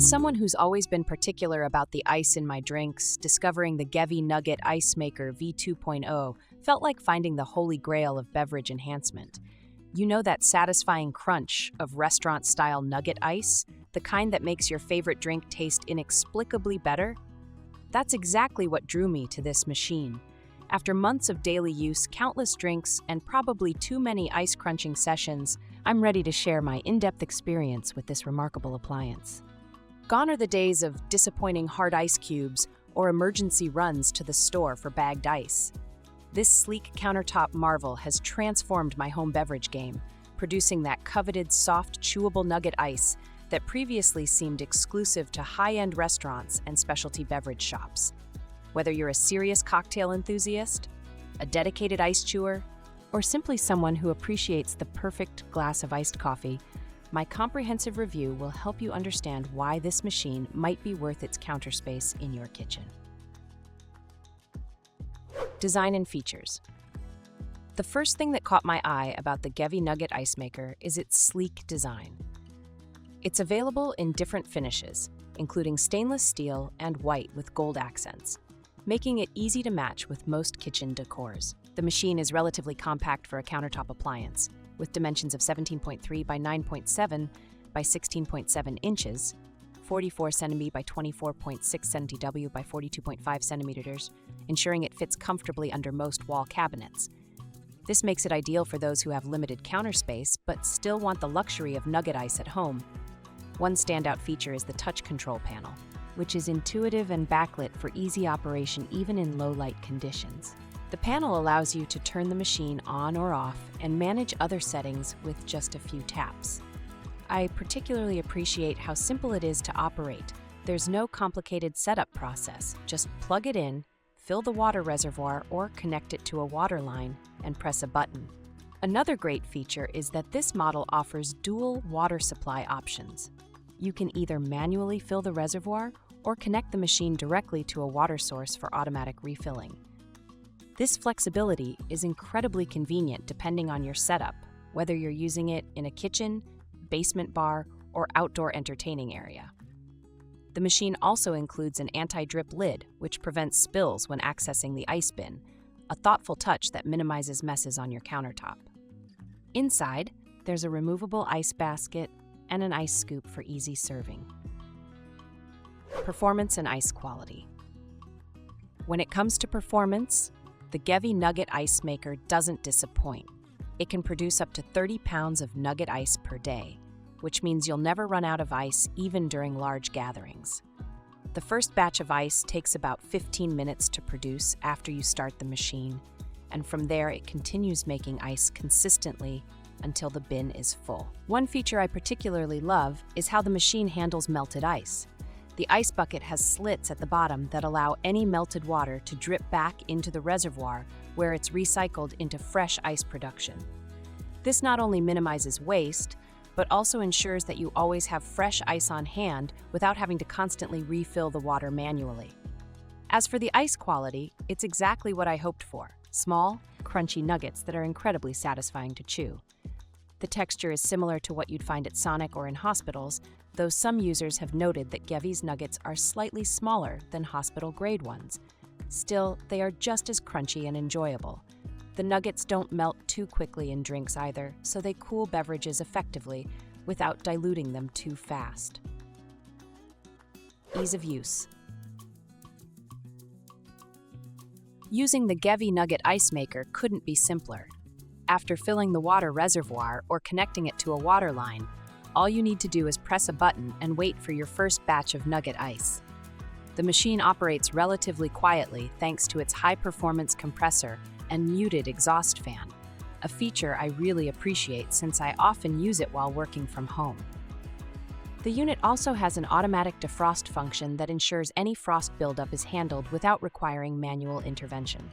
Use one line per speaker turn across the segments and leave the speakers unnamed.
As someone who's always been particular about the ice in my drinks, discovering the Gevi Nugget Ice Maker V2.0 felt like finding the holy grail of beverage enhancement. You know that satisfying crunch of restaurant-style nugget ice, the kind that makes your favorite drink taste inexplicably better? That's exactly what drew me to this machine. After months of daily use, countless drinks, and probably too many ice-crunching sessions, I'm ready to share my in-depth experience with this remarkable appliance. Gone are the days of disappointing hard ice cubes or emergency runs to the store for bagged ice. This sleek countertop marvel has transformed my home beverage game, producing that coveted soft, chewable nugget ice that previously seemed exclusive to high-end restaurants and specialty beverage shops. Whether you're a serious cocktail enthusiast, a dedicated ice chewer, or simply someone who appreciates the perfect glass of iced coffee, my comprehensive review will help you understand why this machine might be worth its counter space in your kitchen. Design and features. The first thing that caught my eye about the Gevi Nugget Ice Maker is its sleek design. It's available in different finishes, including stainless steel and white with gold accents, making it easy to match with most kitchen decors. The machine is relatively compact for a countertop appliance, with dimensions of 17.3 by 9.7 by 16.7 inches, 44 cm by 24.6 cm by 42.5 centimeters, ensuring it fits comfortably under most wall cabinets. This makes it ideal for those who have limited counter space but still want the luxury of nugget ice at home. One standout feature is the touch control panel, which is intuitive and backlit for easy operation even in low-light conditions. The panel allows you to turn the machine on or off and manage other settings with just a few taps. I particularly appreciate how simple it is to operate. There's no complicated setup process. Just plug it in, fill the water reservoir, or connect it to a water line and press a button. Another great feature is that this model offers dual water supply options. You can either manually fill the reservoir or connect the machine directly to a water source for automatic refilling. This flexibility is incredibly convenient depending on your setup, whether you're using it in a kitchen, basement bar, or outdoor entertaining area. The machine also includes an anti-drip lid, which prevents spills when accessing the ice bin, a thoughtful touch that minimizes messes on your countertop. Inside, there's a removable ice basket and an ice scoop for easy serving. Performance and ice quality. When it comes to performance, the Gevi Nugget Ice Maker doesn't disappoint. It can produce up to 30 pounds of nugget ice per day, which means you'll never run out of ice even during large gatherings. The first batch of ice takes about 15 minutes to produce after you start the machine, and from there it continues making ice consistently until the bin is full. One feature I particularly love is how the machine handles melted ice. The ice bucket has slits at the bottom that allow any melted water to drip back into the reservoir where it's recycled into fresh ice production. This not only minimizes waste, but also ensures that you always have fresh ice on hand without having to constantly refill the water manually. As for the ice quality, it's exactly what I hoped for: small, crunchy nuggets that are incredibly satisfying to chew. The texture is similar to what you'd find at Sonic or in hospitals, though some users have noted that Gevi's nuggets are slightly smaller than hospital-grade ones. Still, they are just as crunchy and enjoyable. The nuggets don't melt too quickly in drinks either, so they cool beverages effectively without diluting them too fast. Ease of use. Using the Gevi Nugget Ice Maker couldn't be simpler. After filling the water reservoir or connecting it to a water line, all you need to do is press a button and wait for your first batch of nugget ice. The machine operates relatively quietly thanks to its high-performance compressor and muted exhaust fan, a feature I really appreciate since I often use it while working from home. The unit also has an automatic defrost function that ensures any frost buildup is handled without requiring manual intervention.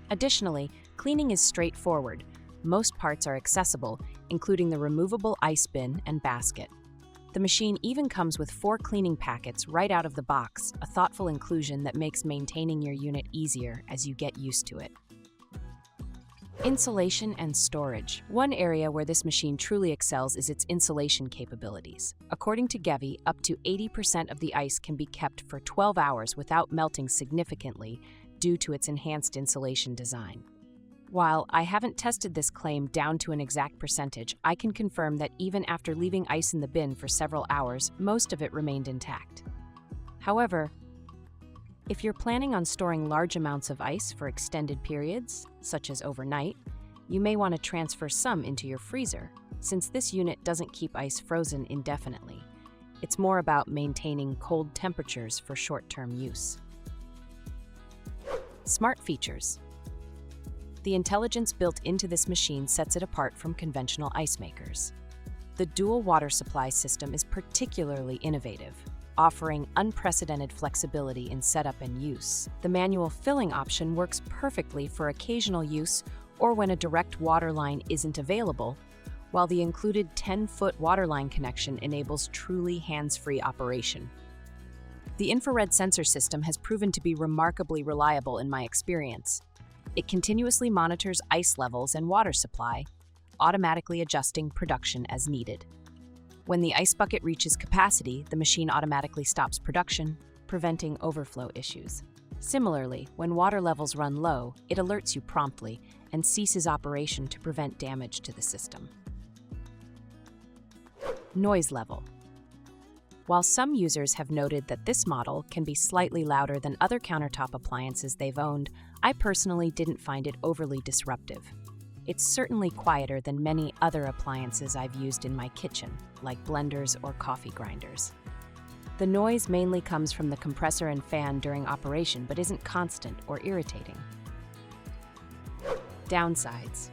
Additionally, cleaning is straightforward. Most parts are accessible, including the removable ice bin and basket. The machine even comes with 4 cleaning packets right out of the box, a thoughtful inclusion that makes maintaining your unit easier as you get used to it. Insulation and storage. One area where this machine truly excels is its insulation capabilities. According to Gevi, up to 80% of the ice can be kept for 12 hours without melting significantly due to its enhanced insulation design. While I haven't tested this claim down to an exact percentage, I can confirm that even after leaving ice in the bin for several hours, most of it remained intact. However, if you're planning on storing large amounts of ice for extended periods, such as overnight, you may want to transfer some into your freezer, since this unit doesn't keep ice frozen indefinitely. It's more about maintaining cold temperatures for short-term use. Smart features. The intelligence built into this machine sets it apart from conventional ice makers. The dual water supply system is particularly innovative, offering unprecedented flexibility in setup and use. The manual filling option works perfectly for occasional use or when a direct water line isn't available, while the included 10-foot water line connection enables truly hands-free operation. The infrared sensor system has proven to be remarkably reliable in my experience. It continuously monitors ice levels and water supply, automatically adjusting production as needed. When the ice bucket reaches capacity, the machine automatically stops production, preventing overflow issues. Similarly, when water levels run low, it alerts you promptly and ceases operation to prevent damage to the system. Noise level. While some users have noted that this model can be slightly louder than other countertop appliances they've owned, I personally didn't find it overly disruptive. It's certainly quieter than many other appliances I've used in my kitchen, like blenders or coffee grinders. The noise mainly comes from the compressor and fan during operation, but isn't constant or irritating. Downsides.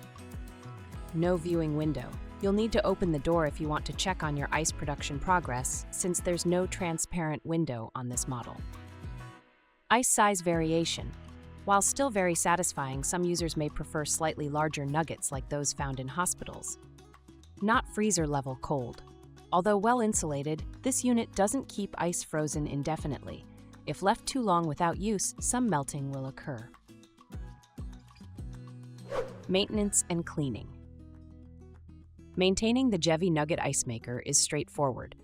No viewing window. You'll need to open the door if you want to check on your ice production progress, since there's no transparent window on this model. Ice size variation. While still very satisfying, some users may prefer slightly larger nuggets like those found in hospitals. Not freezer-level cold. Although well insulated, this unit doesn't keep ice frozen indefinitely. If left too long without use, some melting will occur. Maintenance and cleaning. Maintaining the Gevi Nugget Ice Maker is straightforward,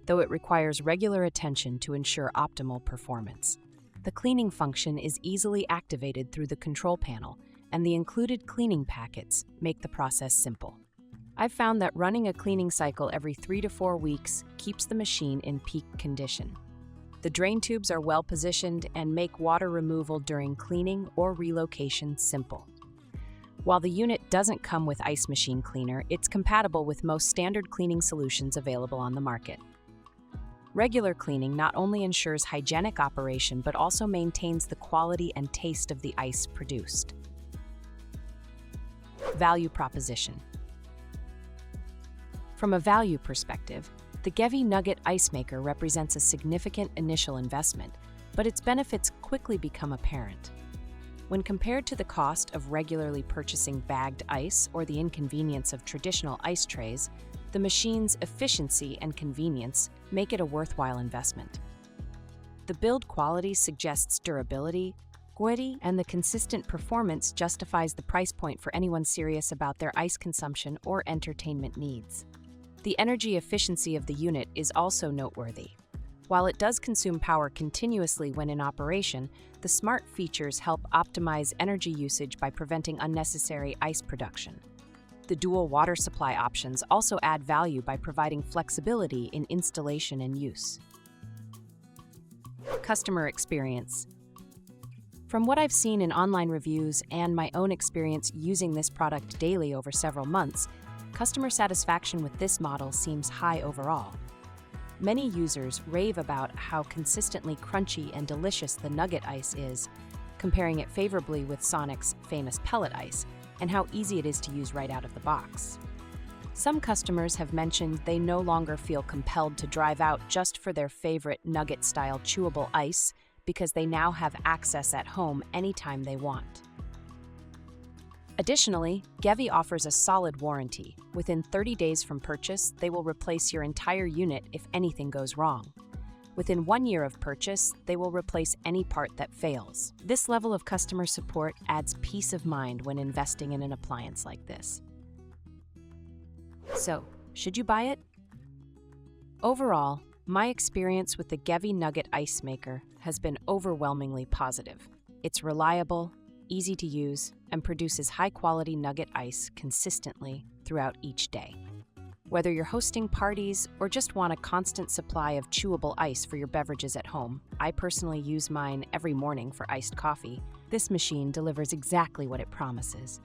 though it requires regular attention to ensure optimal performance. The cleaning function is easily activated through the control panel, and the included cleaning packets make the process simple. I've found that running a cleaning cycle every 3 to 4 weeks keeps the machine in peak condition. The drain tubes are well positioned and make water removal during cleaning or relocation simple. While the unit doesn't come with ice machine cleaner, it's compatible with most standard cleaning solutions available on the market. Regular cleaning not only ensures hygienic operation, but also maintains the quality and taste of the ice produced. Value proposition. From a value perspective, the Gevi Nugget Ice Maker represents a significant initial investment, but its benefits quickly become apparent. When compared to the cost of regularly purchasing bagged ice or the inconvenience of traditional ice trays, the machine's efficiency and convenience make it a worthwhile investment. The build quality suggests durability, quality, and the consistent performance justifies the price point for anyone serious about their ice consumption or entertainment needs. The energy efficiency of the unit is also noteworthy. While it does consume power continuously when in operation, the smart features help optimize energy usage by preventing unnecessary ice production. The dual water supply options also add value by providing flexibility in installation and use. Customer experience. From what I've seen in online reviews and my own experience using this product daily over several months, customer satisfaction with this model seems high overall. Many users rave about how consistently crunchy and delicious the Nugget Ice is, comparing it favorably with Sonic's famous pellet ice, and how easy it is to use right out of the box. Some customers have mentioned they no longer feel compelled to drive out just for their favorite Nugget-style chewable ice because they now have access at home anytime they want. Additionally, Gevi offers a solid warranty. Within 30 days from purchase, they will replace your entire unit if anything goes wrong. Within 1 year of purchase, they will replace any part that fails. This level of customer support adds peace of mind when investing in an appliance like this. So, should you buy it? Overall, my experience with the Gevi Nugget Ice Maker has been overwhelmingly positive. It's reliable, easy to use, and produces high-quality nugget ice consistently throughout each day. Whether you're hosting parties or just want a constant supply of chewable ice for your beverages at home, I personally use mine every morning for iced coffee. This machine delivers exactly what it promises.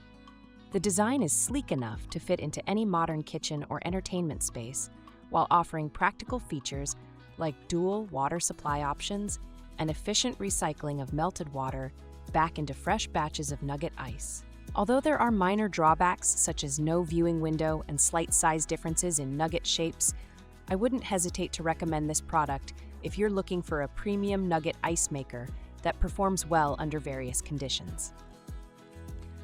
The design is sleek enough to fit into any modern kitchen or entertainment space, while offering practical features like dual water supply options and efficient recycling of melted water back into fresh batches of nugget ice. Although there are minor drawbacks such as no viewing window and slight size differences in nugget shapes, I wouldn't hesitate to recommend this product if you're looking for a premium nugget ice maker that performs well under various conditions.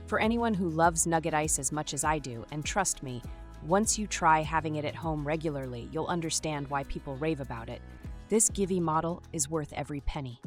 For anyone who loves nugget ice as much as I do, and trust me, once you try having it at home regularly, you'll understand why people rave about it. This Gevi model is worth every penny.